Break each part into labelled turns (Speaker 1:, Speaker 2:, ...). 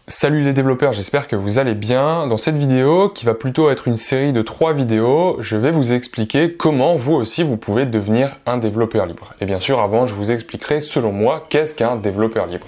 Speaker 1: Salut les développeurs, j'espère que vous allez bien. Dans cette vidéo, qui va plutôt être une série de 3 vidéos, je vais vous expliquer comment vous aussi vous pouvez devenir un développeur libre. Et bien sûr, avant, je vous expliquerai selon moi qu'est-ce qu'un développeur libre.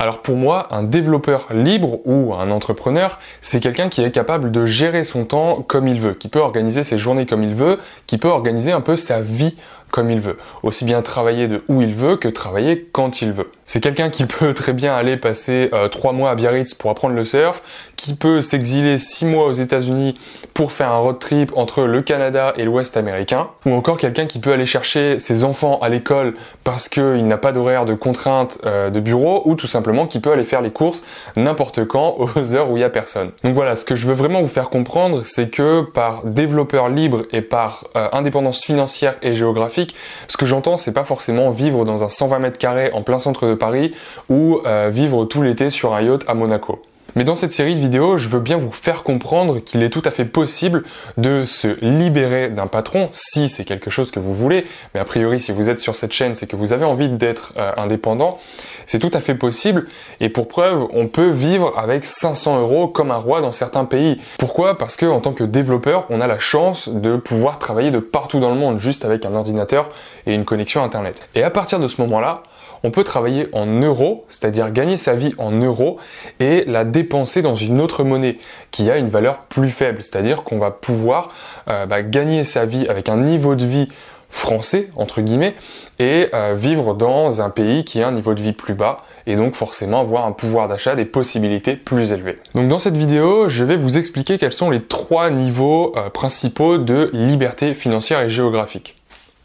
Speaker 1: Alors pour moi, un développeur libre ou un entrepreneur, c'est quelqu'un qui est capable de gérer son temps comme il veut, qui peut organiser ses journées comme il veut, qui peut organiser un peu sa vie comme il veut. Aussi bien travailler de où il veut que travailler quand il veut. C'est quelqu'un qui peut très bien aller passer 3 mois à Biarritz pour apprendre le surf, qui peut s'exiler 6 mois aux États-Unis pour faire un road trip entre le Canada et l'Ouest américain, ou encore quelqu'un qui peut aller chercher ses enfants à l'école parce qu'il n'a pas d'horaire de contrainte de bureau, ou tout simplement qui peut aller faire les courses n'importe quand aux heures où il n'y a personne. Donc voilà, ce que je veux vraiment vous faire comprendre, c'est que par développeur libre et par indépendance financière et géographique, ce que j'entends, c'est pas forcément vivre dans un 120 mètres carrés en plein centre de Paris ou vivre tout l'été sur un yacht à Monaco. Mais dans cette série de vidéos, je veux bien vous faire comprendre qu'il est tout à fait possible de se libérer d'un patron, si c'est quelque chose que vous voulez, mais a priori si vous êtes sur cette chaîne, c'est que vous avez envie d'être indépendant, c'est tout à fait possible, et pour preuve, on peut vivre avec 500 € comme un roi dans certains pays. Pourquoi? Parce que en tant que développeur, on a la chance de pouvoir travailler de partout dans le monde, juste avec un ordinateur et une connexion internet. Et à partir de ce moment-là, on peut travailler en euros, c'est-à-dire gagner sa vie en euros et la dépenser dans une autre monnaie qui a une valeur plus faible, c'est-à-dire qu'on va pouvoir gagner sa vie avec un niveau de vie français, entre guillemets, et vivre dans un pays qui a un niveau de vie plus bas et donc forcément avoir un pouvoir d'achat, des possibilités plus élevées. Donc dans cette vidéo, je vais vous expliquer quels sont les 3 niveaux principaux de liberté financière et géographique.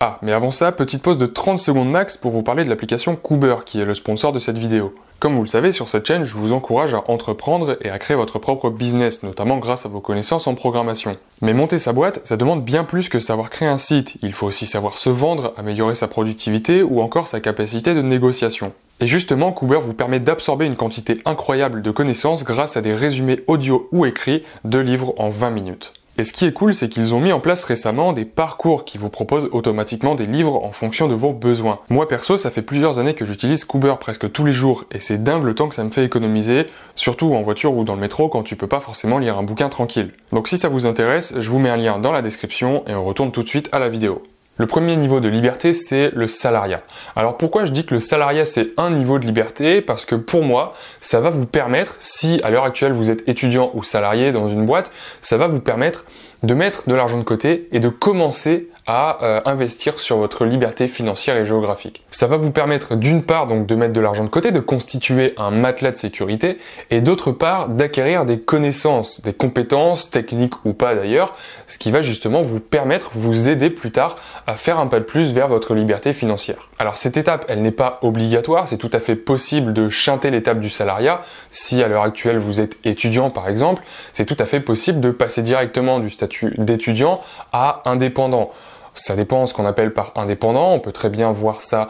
Speaker 1: Ah, mais avant ça, petite pause de 30 secondes max pour vous parler de l'application Coober, qui est le sponsor de cette vidéo. Comme vous le savez, sur cette chaîne, je vous encourage à entreprendre et à créer votre propre business, notamment grâce à vos connaissances en programmation. Mais monter sa boîte, ça demande bien plus que savoir créer un site. Il faut aussi savoir se vendre, améliorer sa productivité ou encore sa capacité de négociation. Et justement, Coober vous permet d'absorber une quantité incroyable de connaissances grâce à des résumés audio ou écrits de livres en 20 minutes. Et ce qui est cool, c'est qu'ils ont mis en place récemment des parcours qui vous proposent automatiquement des livres en fonction de vos besoins. Moi perso, ça fait plusieurs années que j'utilise Coober presque tous les jours et c'est dingue le temps que ça me fait économiser, surtout en voiture ou dans le métro quand tu peux pas forcément lire un bouquin tranquille. Donc si ça vous intéresse, je vous mets un lien dans la description et on retourne tout de suite à la vidéo. Le premier niveau de liberté, c'est le salariat. Alors pourquoi je dis que le salariat c'est un niveau de liberté? Parce que pour moi, ça va vous permettre, si à l'heure actuelle vous êtes étudiant ou salarié dans une boîte, ça va vous permettre de mettre de l'argent de côté et de commencer à investir sur votre liberté financière et géographique. Ça va vous permettre d'une part donc de mettre de l'argent de côté, de constituer un matelas de sécurité et d'autre part d'acquérir des connaissances, des compétences techniques ou pas d'ailleurs, ce qui va justement vous permettre, vous aider plus tard à faire un pas de plus vers votre liberté financière. Alors cette étape, elle n'est pas obligatoire, c'est tout à fait possible de chanter l'étape du salariat. Si à l'heure actuelle vous êtes étudiant par exemple, c'est tout à fait possible de passer directement du statut d'étudiant à indépendant. Ça dépend ce qu'on appelle par indépendant, on peut très bien voir ça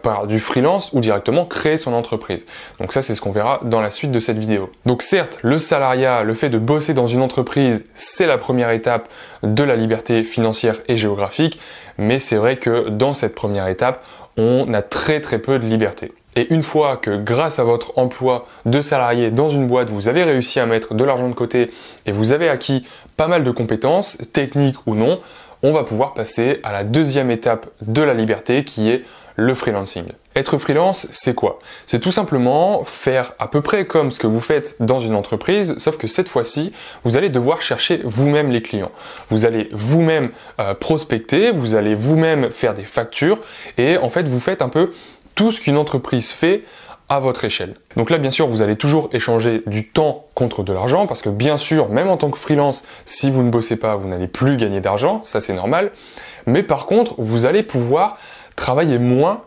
Speaker 1: par du freelance ou directement créer son entreprise. Donc ça c'est ce qu'on verra dans la suite de cette vidéo. Donc certes, le salariat, le fait de bosser dans une entreprise, c'est la première étape de la liberté financière et géographique, mais c'est vrai que dans cette première étape, on a très peu de liberté. Et une fois que grâce à votre emploi de salarié dans une boîte, vous avez réussi à mettre de l'argent de côté et vous avez acquis pas mal de compétences, techniques ou non, on va pouvoir passer à la deuxième étape de la liberté qui est le freelancing. Être freelance, c'est quoi? C'est tout simplement faire à peu près comme ce que vous faites dans une entreprise, sauf que cette fois-ci, vous allez devoir chercher vous-même les clients. Vous allez vous-même prospecter, vous allez vous-même faire des factures et en fait, vous faites un peu tout ce qu'une entreprise fait à votre échelle. Donc là, bien sûr, vous allez toujours échanger du temps contre de l'argent parce que bien sûr, même en tant que freelance, si vous ne bossez pas, vous n'allez plus gagner d'argent, ça c'est normal. Mais par contre, vous allez pouvoir travailler moins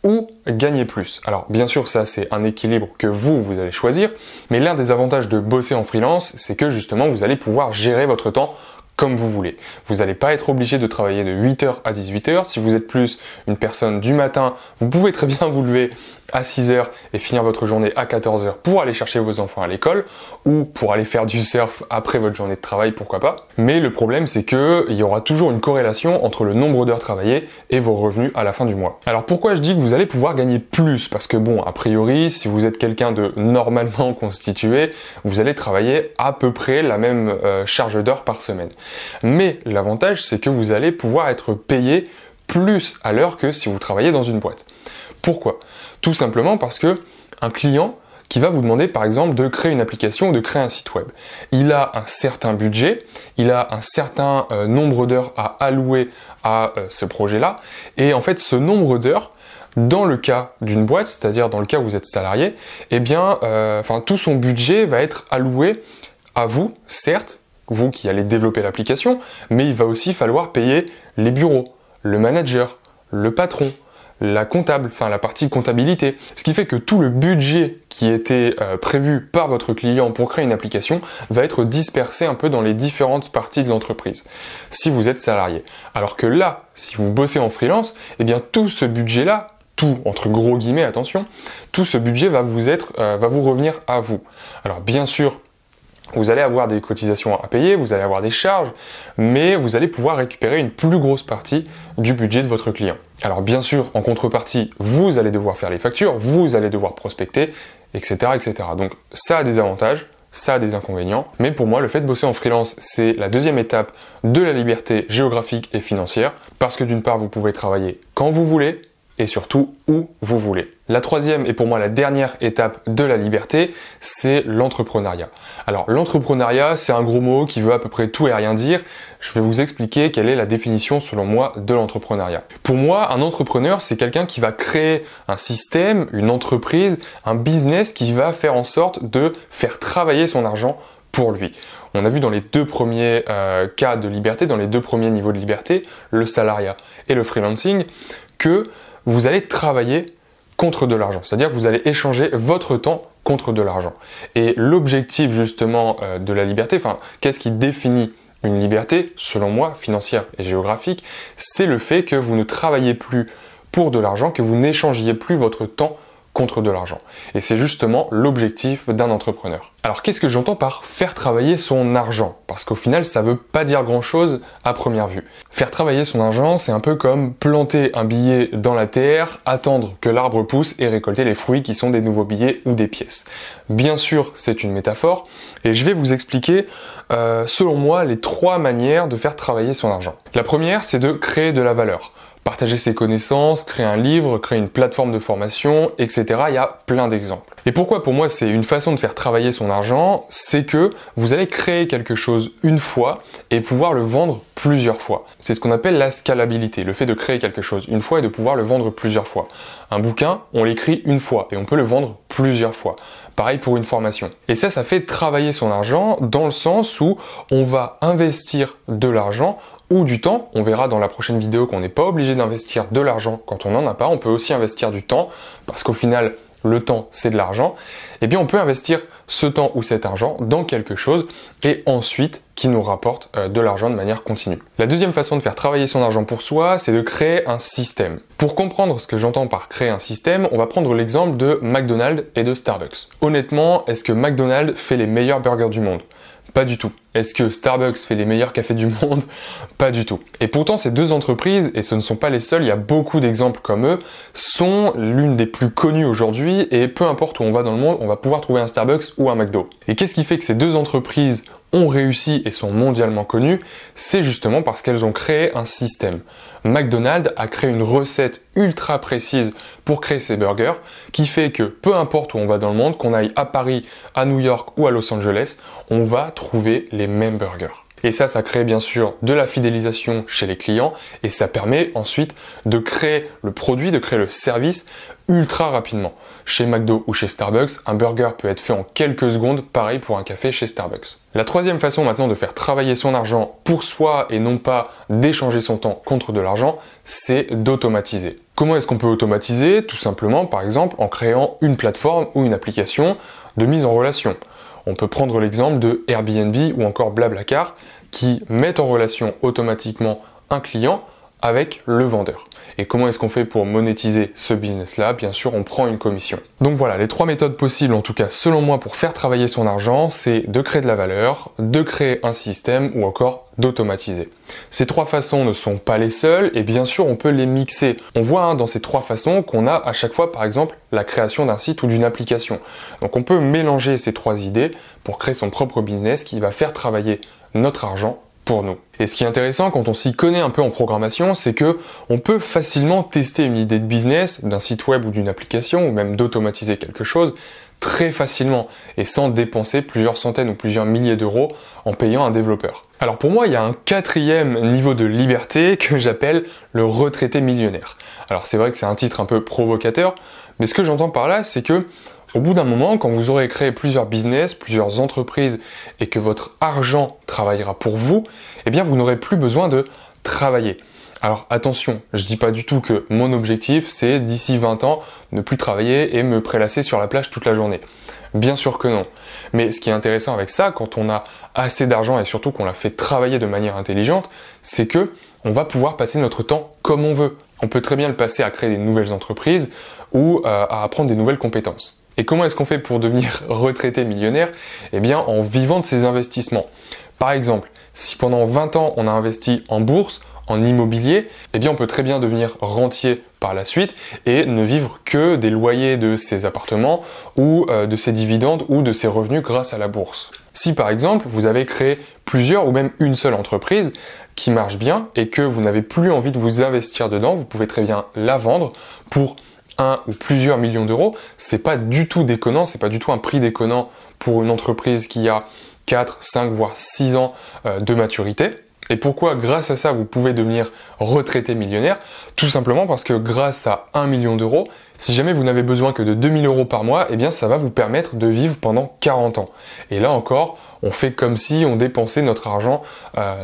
Speaker 1: ou gagner plus. Alors bien sûr, ça c'est un équilibre que vous allez choisir, mais l'un des avantages de bosser en freelance, c'est que justement, vous allez pouvoir gérer votre temps comme vous voulez. Vous n'allez pas être obligé de travailler de 8h à 18h. Si vous êtes plus une personne du matin, vous pouvez très bien vous lever à 6h et finir votre journée à 14h pour aller chercher vos enfants à l'école ou pour aller faire du surf après votre journée de travail, pourquoi pas. Mais le problème, c'est qu'il y aura toujours une corrélation entre le nombre d'heures travaillées et vos revenus à la fin du mois. Alors pourquoi je dis que vous allez pouvoir gagner plus? Parce que bon, a priori, si vous êtes quelqu'un de normalement constitué, vous allez travailler à peu près la même charge d'heures par semaine. Mais l'avantage, c'est que vous allez pouvoir être payé plus à l'heure que si vous travaillez dans une boîte. Pourquoi? Tout simplement parce que un client qui va vous demander par exemple de créer une application ou de créer un site web, il a un certain budget, il a un certain nombre d'heures à allouer à ce projet-là, et en fait ce nombre d'heures, dans le cas d'une boîte, c'est-à-dire dans le cas où vous êtes salarié, eh bien, tout son budget va être alloué à vous, certes, vous qui allez développer l'application, mais il va aussi falloir payer les bureaux, le manager, le patron, la comptable, la partie comptabilité. Ce qui fait que tout le budget qui était prévu par votre client pour créer une application va être dispersé un peu dans les différentes parties de l'entreprise, si vous êtes salarié. Alors que là, si vous bossez en freelance, eh bien tout ce budget-là, tout entre gros guillemets, attention, tout ce budget va vous revenir à vous. Alors bien sûr, vous allez avoir des cotisations à payer, vous allez avoir des charges, mais vous allez pouvoir récupérer une plus grosse partie du budget de votre client. Alors bien sûr, en contrepartie, vous allez devoir faire les factures, vous allez devoir prospecter, etc., etc. Donc ça a des avantages, ça a des inconvénients, mais pour moi, le fait de bosser en freelance, c'est la deuxième étape de la liberté géographique et financière, parce que d'une part, vous pouvez travailler quand vous voulez, et surtout où vous voulez. La troisième et pour moi la dernière étape de la liberté, c'est l'entrepreneuriat. Alors l'entrepreneuriat, c'est un gros mot qui veut à peu près tout et rien dire. Je vais vous expliquer quelle est la définition selon moi de l'entrepreneuriat. Pour moi, un entrepreneur, c'est quelqu'un qui va créer un système, une entreprise, un business qui va faire en sorte de faire travailler son argent pour lui. On a vu dans les deux premiers cas de liberté, dans les deux premiers niveaux de liberté, le salariat et le freelancing, que vous allez travailler contre de l'argent. C'est-à-dire que vous allez échanger votre temps contre de l'argent. Et l'objectif justement de la liberté, qu'est-ce qui définit une liberté, selon moi, financière et géographique, c'est le fait que vous ne travaillez plus pour de l'argent, que vous n'échangiez plus votre temps contre de l'argent. Et c'est justement l'objectif d'un entrepreneur. Alors qu'est-ce que j'entends par faire travailler son argent? Parce qu'au final, ça veut pas dire grand-chose à première vue. Faire travailler son argent, c'est un peu comme planter un billet dans la terre, attendre que l'arbre pousse et récolter les fruits qui sont des nouveaux billets ou des pièces. Bien sûr, c'est une métaphore, et je vais vous expliquer, selon moi, les trois manières de faire travailler son argent. La première, c'est de créer de la valeur. Partager ses connaissances, créer un livre, créer une plateforme de formation, etc. Il y a plein d'exemples. Et pourquoi pour moi c'est une façon de faire travailler son argent, c'est que vous allez créer quelque chose une fois et pouvoir le vendre plusieurs fois. C'est ce qu'on appelle la scalabilité, le fait de créer quelque chose une fois et de pouvoir le vendre plusieurs fois. Un bouquin, on l'écrit une fois et on peut le vendre plusieurs fois. Pareil pour une formation. Et ça fait travailler son argent dans le sens où on va investir de l'argent ou du temps. On verra dans la prochaine vidéo qu'on n'est pas obligé d'investir de l'argent quand on n'en a pas. On peut aussi investir du temps parce qu'au final, le temps, c'est de l'argent. Eh bien, on peut investir ce temps ou cet argent dans quelque chose et ensuite qui nous rapporte de l'argent de manière continue. La deuxième façon de faire travailler son argent pour soi, c'est de créer un système. Pour comprendre ce que j'entends par créer un système, on va prendre l'exemple de McDonald's et de Starbucks. Honnêtement, est-ce que McDonald's fait les meilleurs burgers du monde? Pas du tout. Est-ce que Starbucks fait les meilleurs cafés du monde? Pas du tout. Et pourtant, ces deux entreprises, et ce ne sont pas les seules, il y a beaucoup d'exemples comme eux, sont l'une des plus connues aujourd'hui et peu importe où on va dans le monde, on va pouvoir trouver un Starbucks ou un McDo. Et qu'est-ce qui fait que ces deux entreprises ont réussi et sont mondialement connues? C'est justement parce qu'elles ont créé un système. McDonald's a créé une recette ultra précise pour créer ses burgers qui fait que peu importe où on va dans le monde, qu'on aille à Paris, à New York ou à Los Angeles, on va trouver les mêmes burgers. Et ça crée bien sûr de la fidélisation chez les clients et ça permet ensuite de créer le produit, de créer le service ultra rapidement. Chez McDo ou chez Starbucks, un burger peut être fait en quelques secondes, pareil pour un café chez Starbucks. La troisième façon maintenant de faire travailler son argent pour soi et non pas d'échanger son temps contre de l'argent, c'est d'automatiser. Comment est-ce qu'on peut automatiser? Tout simplement, par exemple, en créant une plateforme ou une application de mise en relation. On peut prendre l'exemple de Airbnb ou encore Blablacar qui mettent en relation automatiquement un client avec le vendeur. Et comment est-ce qu'on fait pour monétiser ce business-là? Bien sûr, on prend une commission. Donc voilà, les 3 méthodes possibles, en tout cas selon moi, pour faire travailler son argent, c'est de créer de la valeur, de créer un système ou encore d'automatiser. Ces 3 façons ne sont pas les seules et bien sûr, on peut les mixer. On voit dans ces 3 façons qu'on a à chaque fois, par exemple, la création d'un site ou d'une application. Donc on peut mélanger ces 3 idées pour créer son propre business qui va faire travailler notre argent pour nous. Et ce qui est intéressant quand on s'y connaît un peu en programmation, c'est que on peut facilement tester une idée de business, d'un site web ou d'une application, ou même d'automatiser quelque chose, très facilement et sans dépenser plusieurs centaines ou plusieurs milliers d'euros en payant un développeur. Alors pour moi, il y a un 4e niveau de liberté que j'appelle le retraité millionnaire. Alors c'est vrai que c'est un titre un peu provocateur, mais ce que j'entends par là, c'est que au bout d'un moment, quand vous aurez créé plusieurs business, plusieurs entreprises et que votre argent travaillera pour vous, eh bien vous n'aurez plus besoin de travailler. Alors attention, je dis pas du tout que mon objectif c'est d'ici 20 ans ne plus travailler et me prélasser sur la plage toute la journée. Bien sûr que non. Mais ce qui est intéressant avec ça, quand on a assez d'argent et surtout qu'on l'a fait travailler de manière intelligente, c'est que on va pouvoir passer notre temps comme on veut. On peut très bien le passer à créer des nouvelles entreprises ou à apprendre des nouvelles compétences. Et comment est-ce qu'on fait pour devenir retraité millionnaire? Eh bien, en vivant de ses investissements. Par exemple, si pendant 20 ans, on a investi en bourse, en immobilier, eh bien, on peut très bien devenir rentier par la suite et ne vivre que des loyers de ses appartements ou de ses dividendes ou de ses revenus grâce à la bourse. Si par exemple, vous avez créé plusieurs ou même une seule entreprise qui marche bien et que vous n'avez plus envie de vous investir dedans, vous pouvez très bien la vendre pour 1 ou plusieurs millions d'euros. C'est pas du tout déconnant, c'est pas du tout un prix déconnant pour une entreprise qui a 4, 5 voire 6 ans de maturité. Et pourquoi grâce à ça vous pouvez devenir retraité millionnaire? Tout simplement parce que grâce à 1 million d'euros, si jamais vous n'avez besoin que de 2000 euros par mois, eh bien ça va vous permettre de vivre pendant 40 ans. Et là encore, on fait comme si on dépensait notre argent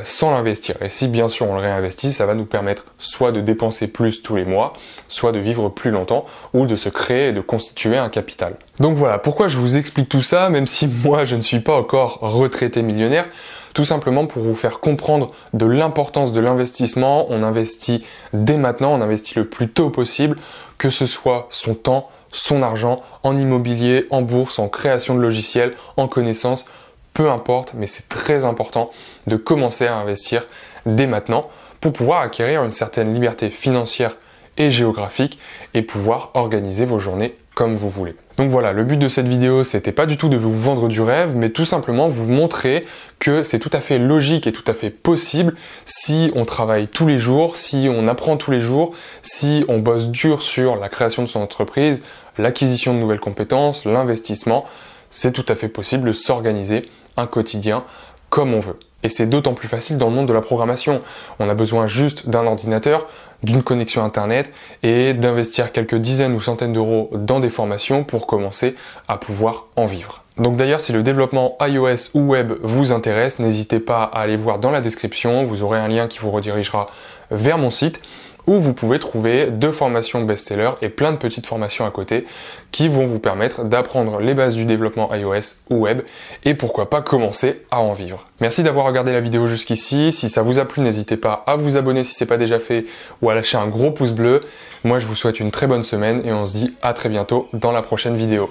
Speaker 1: sans l'investir. Et si bien sûr on le réinvestit, ça va nous permettre soit de dépenser plus tous les mois, soit de vivre plus longtemps, ou de se créer et de constituer un capital. Donc voilà, pourquoi je vous explique tout ça, même si moi je ne suis pas encore retraité millionnaire, tout simplement pour vous faire comprendre de l'importance de l'investissement. On investit dès maintenant, on investit le plus tôt possible, que ce soit son temps, son argent, en immobilier, en bourse, en création de logiciels, en connaissances, peu importe, mais c'est très important de commencer à investir dès maintenant pour pouvoir acquérir une certaine liberté financière et géographique et pouvoir organiser vos journées comme vous voulez. Donc voilà, le but de cette vidéo, c'était pas du tout de vous vendre du rêve, mais tout simplement vous montrer que c'est tout à fait logique et tout à fait possible si on travaille tous les jours, si on apprend tous les jours, si on bosse dur sur la création de son entreprise, l'acquisition de nouvelles compétences, l'investissement, c'est tout à fait possible de s'organiser un quotidien comme on veut. Et c'est d'autant plus facile dans le monde de la programmation. On a besoin juste d'un ordinateur, d'une connexion internet et d'investir quelques dizaines ou centaines d'euros dans des formations pour commencer à pouvoir en vivre. Donc d'ailleurs, si le développement iOS ou web vous intéresse, n'hésitez pas à aller voir dans la description, vous aurez un lien qui vous redirigera vers mon site où vous pouvez trouver 2 formations best-sellers et plein de petites formations à côté qui vont vous permettre d'apprendre les bases du développement iOS ou web et pourquoi pas commencer à en vivre. Merci d'avoir regardé la vidéo jusqu'ici. Si ça vous a plu, n'hésitez pas à vous abonner si ce n'est pas déjà fait ou à lâcher un gros pouce bleu. Moi, je vous souhaite une très bonne semaine et on se dit à très bientôt dans la prochaine vidéo.